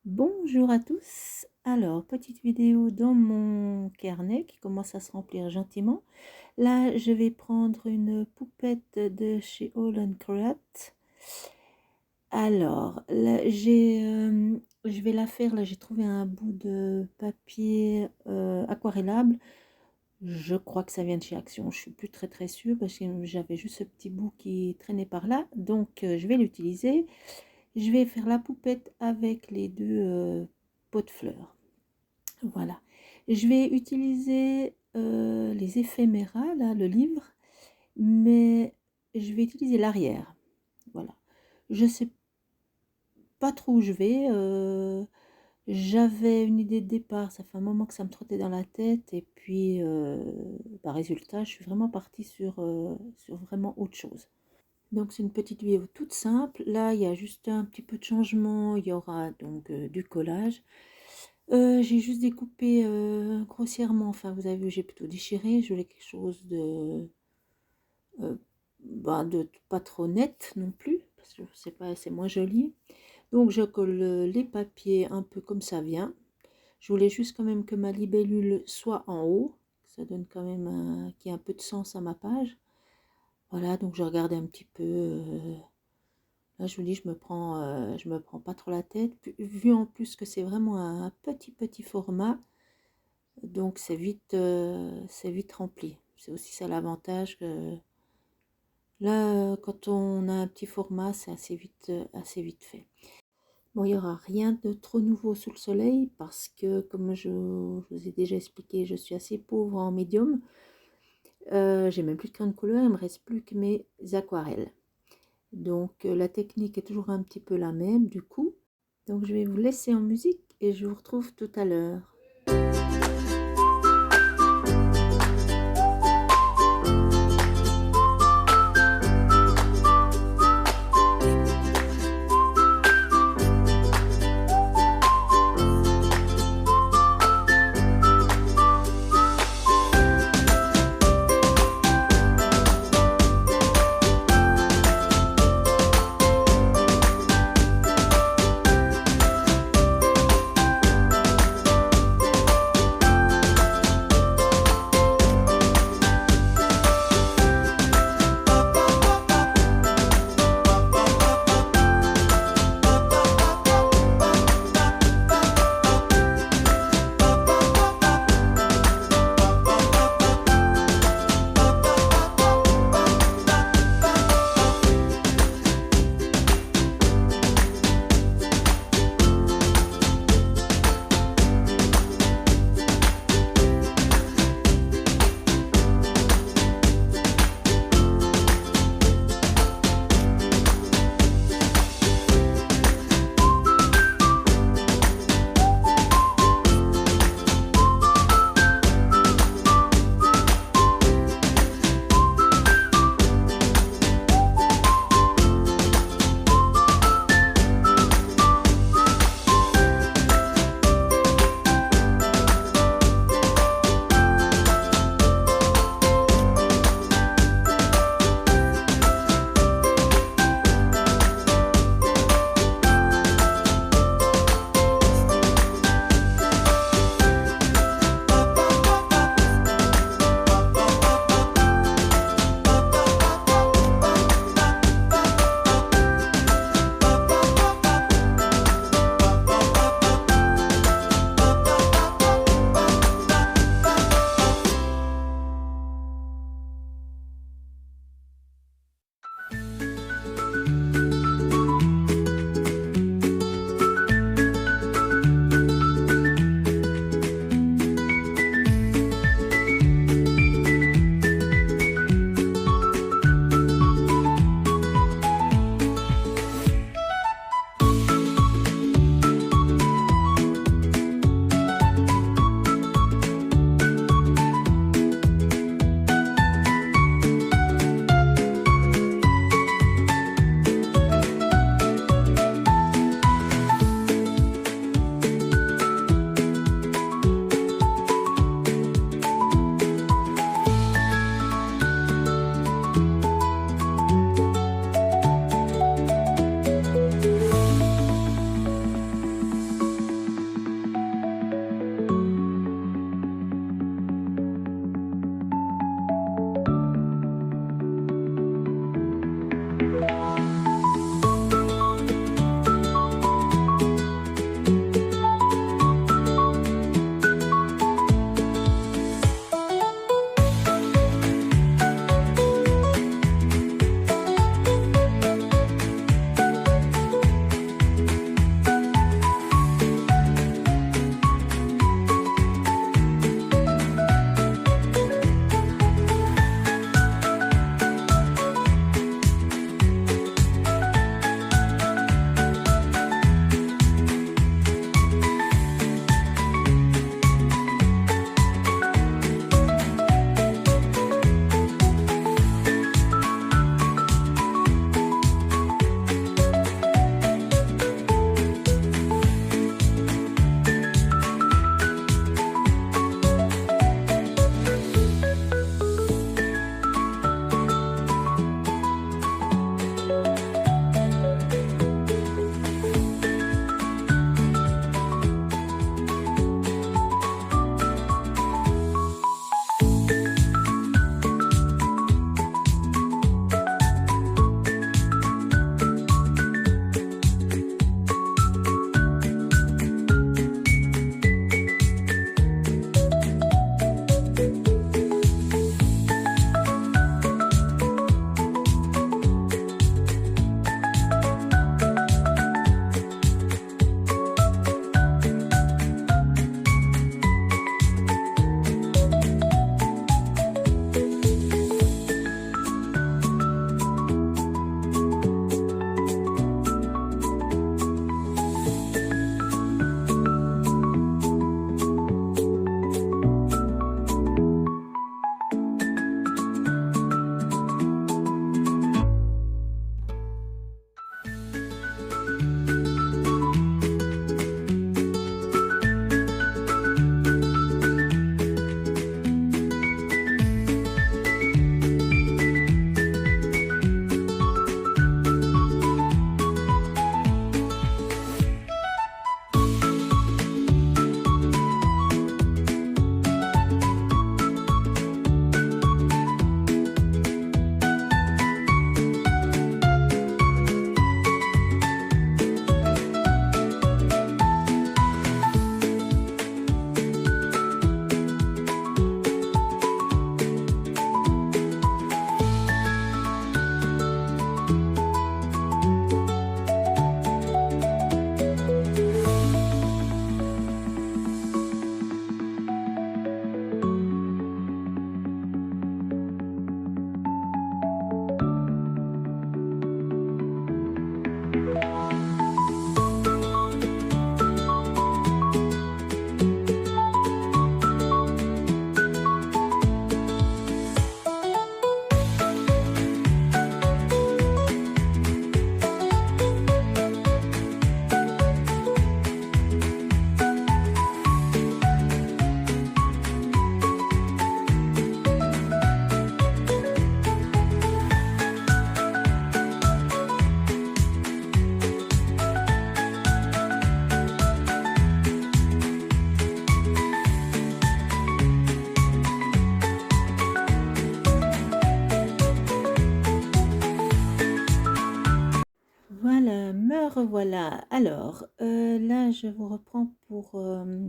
Bonjour à tous. Alors, petite vidéo dans mon carnet qui commence à se remplir gentiment. Là, je vais prendre une poupette de chez All Create. Alors, là, je vais la faire. Là, j'ai trouvé un bout de papier aquarellable. Je crois que ça vient de chez Action. Je suis plus très sûre parce que j'avais juste ce petit bout qui traînait par là. Donc, je vais l'utiliser. Je vais faire la poupette avec les deux pots de fleurs. Voilà. Je vais utiliser les éphéméras, là, le livre, mais je vais utiliser l'arrière. Voilà. Je sais pas trop où je vais. J'avais une idée de départ, ça fait un moment que ça me trottait dans la tête, et puis, résultat, je suis vraiment partie sur vraiment autre chose. Donc c'est une petite vidéo toute simple. Là, il y a juste un petit peu de changement. Il y aura donc du collage. J'ai juste découpé grossièrement. Enfin, vous avez vu, j'ai plutôt déchiré. Je voulais quelque chose euh, de pas trop net non plus, parce que c'est moins joli. Donc je colle les papiers un peu comme ça vient. Je voulais juste quand même que ma libellule soit en haut. Ça donne quand même qu'il y ait un peu de sens à ma page. Voilà, donc je regardais un petit peu. Là, je vous dis, je me prends pas trop la tête. Vu en plus que c'est vraiment un petit format, donc c'est vite rempli. C'est aussi ça l'avantage que là, quand on a un petit format, c'est assez vite fait. Bon, il n'y aura rien de trop nouveau sous le soleil parce que, comme je vous ai déjà expliqué, je suis assez pauvre en médium. J'ai même plus de crayon de couleur, il me reste plus que mes aquarelles. Donc la technique est toujours un petit peu la même du coup. Donc je vais vous laisser en musique et je vous retrouve tout à l'heure. me revoilà. Alors, là, je vous reprends pour, euh,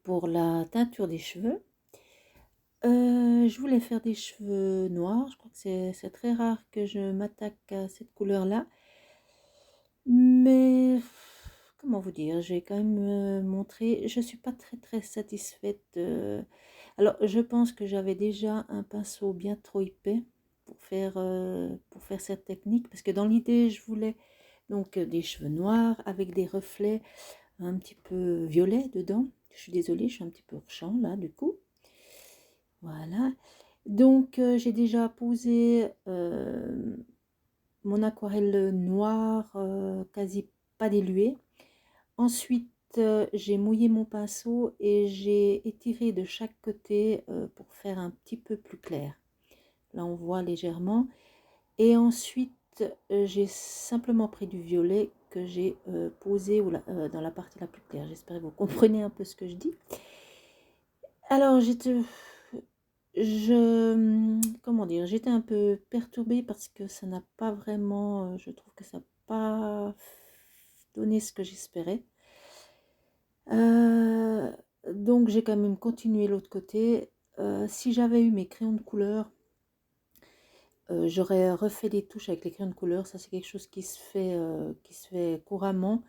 pour la teinture des cheveux. Je voulais faire des cheveux noirs. Je crois que c'est très rare que je m'attaque à cette couleur-là. Mais comment vous dire, j'ai quand même montré. Je ne suis pas très satisfaite. Alors, je pense que j'avais déjà un pinceau bien trop épais pour faire cette technique. Parce que dans l'idée, je voulais donc des cheveux noirs avec des reflets un petit peu violets dedans. Je suis désolée, je suis un petit peu hors champ là, du coup. Voilà. Donc, j'ai déjà posé mon aquarelle noire, quasi pas diluée. Ensuite, j'ai mouillé mon pinceau et j'ai étiré de chaque côté pour faire un petit peu plus clair. Là, on voit légèrement. Et ensuite, j'ai simplement pris du violet que j'ai posé dans la partie la plus claire. J'espère que vous comprenez un peu ce que je dis. Alors, comment dire, j'étais un peu perturbée parce que ça n'a pas vraiment, je trouve que ça n'a pas donné ce que j'espérais. Donc j'ai quand même continué l'autre côté. Si j'avais eu mes crayons de couleur, j'aurais refait des touches avec les crayons de couleur. Ça c'est quelque chose qui se fait couramment.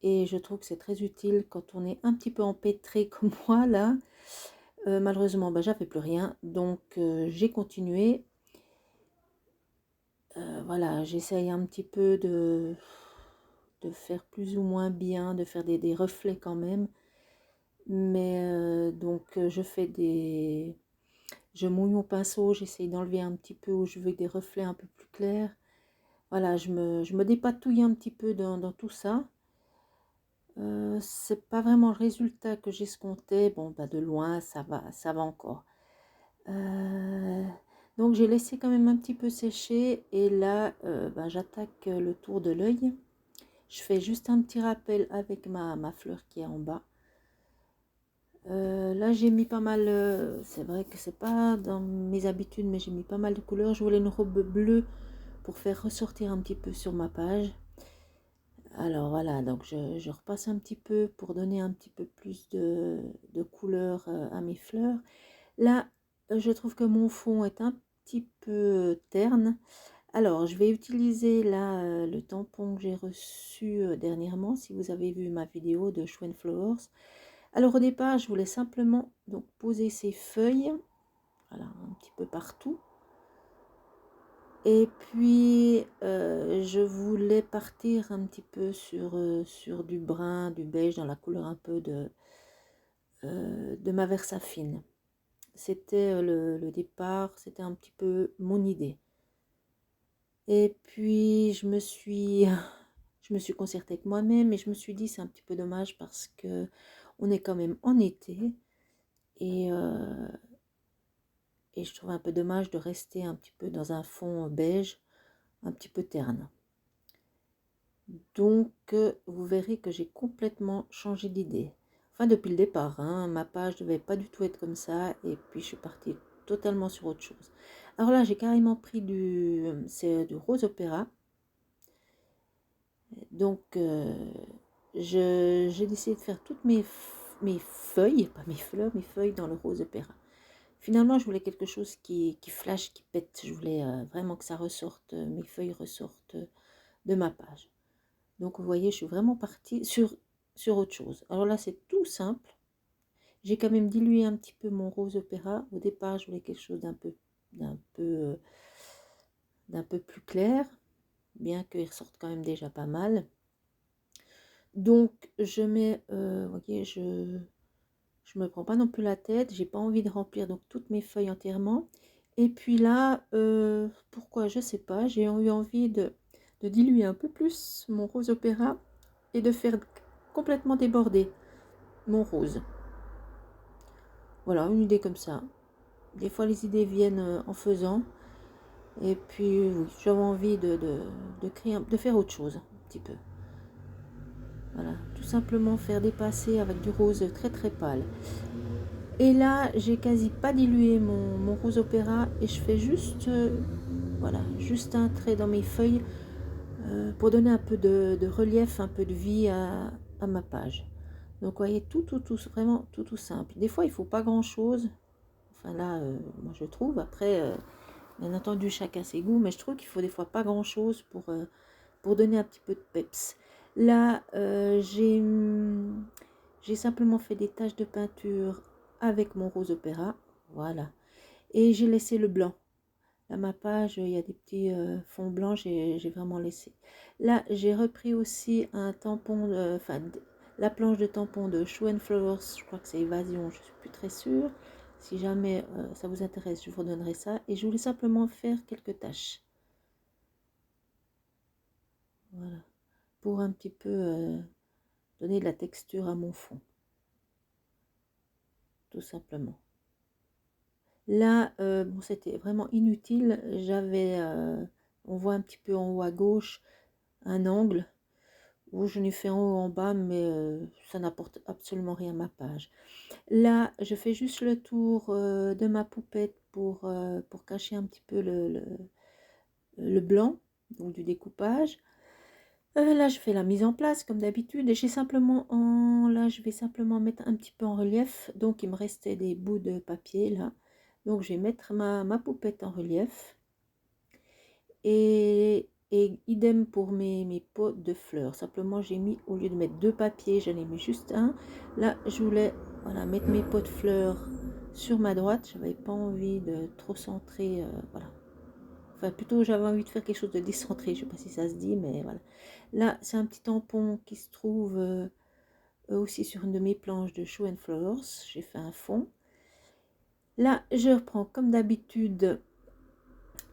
Et je trouve que c'est très utile quand on est un petit peu empêtré comme moi là. Malheureusement, j'avais plus rien. Donc j'ai continué. Voilà, j'essaye un petit peu de faire plus ou moins bien, de faire des reflets quand même. Mais donc je mouille mon pinceau, j'essaye d'enlever un petit peu où je veux des reflets un peu plus clairs. Voilà, je me dépatouille un petit peu dans tout ça. C'est pas vraiment le résultat que j'escomptais. Bon, de loin, ça va encore. Donc j'ai laissé quand même un petit peu sécher et là, j'attaque le tour de l'œil. Je fais juste un petit rappel avec ma fleur qui est en bas. Là j'ai mis pas mal, c'est vrai que c'est pas dans mes habitudes, mais j'ai mis pas mal de couleurs. Je voulais une robe bleue pour faire ressortir un petit peu sur ma page. Alors voilà, donc je repasse un petit peu pour donner un petit peu plus de couleur à mes fleurs. Là, je trouve que mon fond est un petit peu terne. Alors, je vais utiliser là le tampon que j'ai reçu dernièrement, si vous avez vu ma vidéo de Schwen Flowers. Alors au départ, je voulais simplement donc poser ces feuilles, voilà, un petit peu partout. Et puis, je voulais partir un petit peu sur du brun, du beige, dans la couleur un peu de ma Versafine. C'était le départ, c'était un petit peu mon idée. Et puis, je me suis concertée avec moi-même et je me suis dit, c'est un petit peu dommage parce que on est quand même en été. Et je trouve un peu dommage de rester un petit peu dans un fond beige, un petit peu terne. Donc, vous verrez que j'ai complètement changé d'idée. Enfin, depuis le départ, hein, ma page ne devait pas du tout être comme ça. Et puis, je suis partie totalement sur autre chose. Alors là, j'ai carrément pris c'est du rose opéra. Donc, j'ai décidé de faire toutes mes feuilles, pas mes fleurs, mes feuilles dans le rose opéra. Finalement, je voulais quelque chose qui flash, qui pète. Je voulais vraiment que ça ressorte, mes feuilles ressortent de ma page. Donc, vous voyez, je suis vraiment partie sur autre chose. Alors là, c'est tout simple. J'ai quand même dilué un petit peu mon rose opéra. Au départ, je voulais quelque chose d'un peu plus clair, bien qu'il ressorte quand même déjà pas mal. Donc, je mets, vous voyez, je me prends pas non plus la tête. J'ai pas envie de remplir donc toutes mes feuilles entièrement. Et puis là, pourquoi, je sais pas, j'ai eu envie de diluer un peu plus mon rose opéra et de faire complètement déborder mon rose. Voilà, une idée comme ça. Des fois, les idées viennent en faisant. Et puis, oui, j'avais envie de faire autre chose, un petit peu. Voilà, tout simplement faire dépasser avec du rose très pâle. Et là, j'ai quasi pas dilué mon rose opéra et je fais juste voilà, juste un trait dans mes feuilles pour donner un peu de relief, un peu de vie à ma page. Donc vous voyez, tout, vraiment tout simple. Des fois, il ne faut pas grand-chose. Enfin là, moi je trouve, après, bien entendu, chacun ses goûts, mais je trouve qu'il faut des fois pas grand-chose pour donner un petit peu de peps. Là, j'ai simplement fait des taches de peinture avec mon rose opéra, voilà. Et j'ai laissé le blanc. Là, ma page, il y a des petits fonds blancs, j'ai vraiment laissé. Là, j'ai repris aussi un tampon, la planche de tampon de Show and Flowers, je crois que c'est Évasion, je ne suis plus très sûre. Si jamais ça vous intéresse, je vous redonnerai ça. Et je voulais simplement faire quelques taches. Voilà. Pour un petit peu donner de la texture à mon fond. Tout simplement. Là, bon, c'était vraiment inutile. J'avais, on voit un petit peu en haut à gauche, un angle où je n'ai fait en haut en bas, mais ça n'apporte absolument rien à ma page. Là, je fais juste le tour de ma poupette pour cacher un petit peu le blanc, donc du découpage. Là, je fais la mise en place comme d'habitude et là, je vais simplement mettre un petit peu en relief. Donc, il me restait des bouts de papier là. Donc, je vais mettre ma poupette en relief. Et idem pour mes pots de fleurs. Simplement, j'ai mis, au lieu de mettre deux papiers, j'en ai mis juste un. Là, je voulais voilà, mettre mes pots de fleurs sur ma droite. Je n'avais pas envie de trop centrer. Voilà. Enfin, plutôt, j'avais envie de faire quelque chose de décentré. Je ne sais pas si ça se dit, mais voilà. Là, c'est un petit tampon qui se trouve aussi sur une de mes planches de Show and Flowers. J'ai fait un fond. Là, je reprends comme d'habitude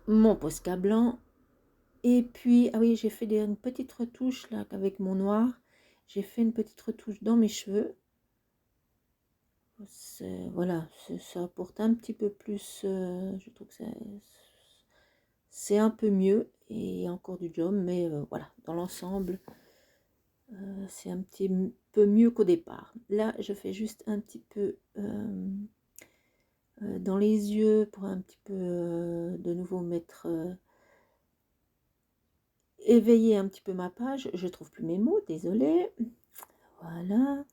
mon Posca blanc. Et puis, ah oui, j'ai fait une petite retouche là avec mon noir. J'ai fait une petite retouche dans mes cheveux. Voilà, ça apporte un petit peu plus. Je trouve que c'est un peu mieux. Et il y a encore du job, mais voilà, dans l'ensemble, c'est un petit peu mieux qu'au départ. Là, je fais juste un petit peu dans les yeux pour un petit peu de nouveau mettre. Éveiller un petit peu ma page. Je trouve plus mes mots, désolée. Voilà.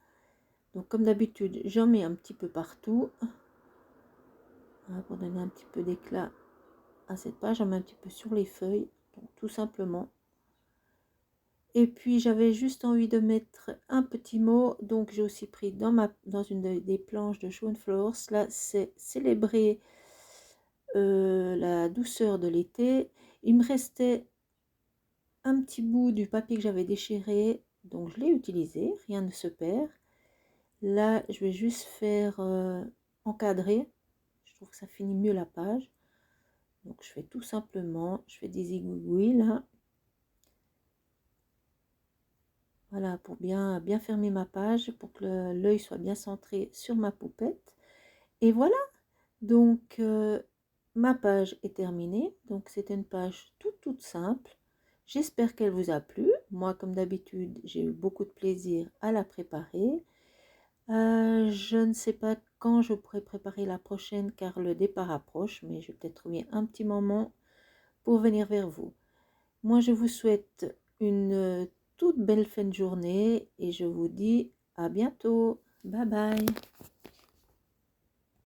Donc comme d'habitude, j'en mets un petit peu partout. Voilà, pour donner un petit peu d'éclat à cette page. J'en mets un petit peu sur les feuilles, donc, tout simplement. Et puis j'avais juste envie de mettre un petit mot. Donc j'ai aussi pris dans une des planches de Show and Flowers. Là, c'est célébrer la douceur de l'été. Il me restait un petit bout du papier que j'avais déchiré. Donc je l'ai utilisé, rien ne se perd. Là, je vais juste faire encadrer. Je trouve que ça finit mieux la page. Donc, je fais tout simplement, je fais des égouilles là. Voilà, pour bien fermer ma page, pour que l'œil soit bien centré sur ma poupette. Et voilà, donc ma page est terminée. Donc, c'était une page toute simple. J'espère qu'elle vous a plu. Moi, comme d'habitude, j'ai eu beaucoup de plaisir à la préparer. Je ne sais pas quand je pourrai préparer la prochaine car le départ approche, mais je vais peut-être trouver un petit moment pour venir vers vous. Moi, je vous souhaite une toute belle fin de journée et je vous dis à bientôt. Bye bye.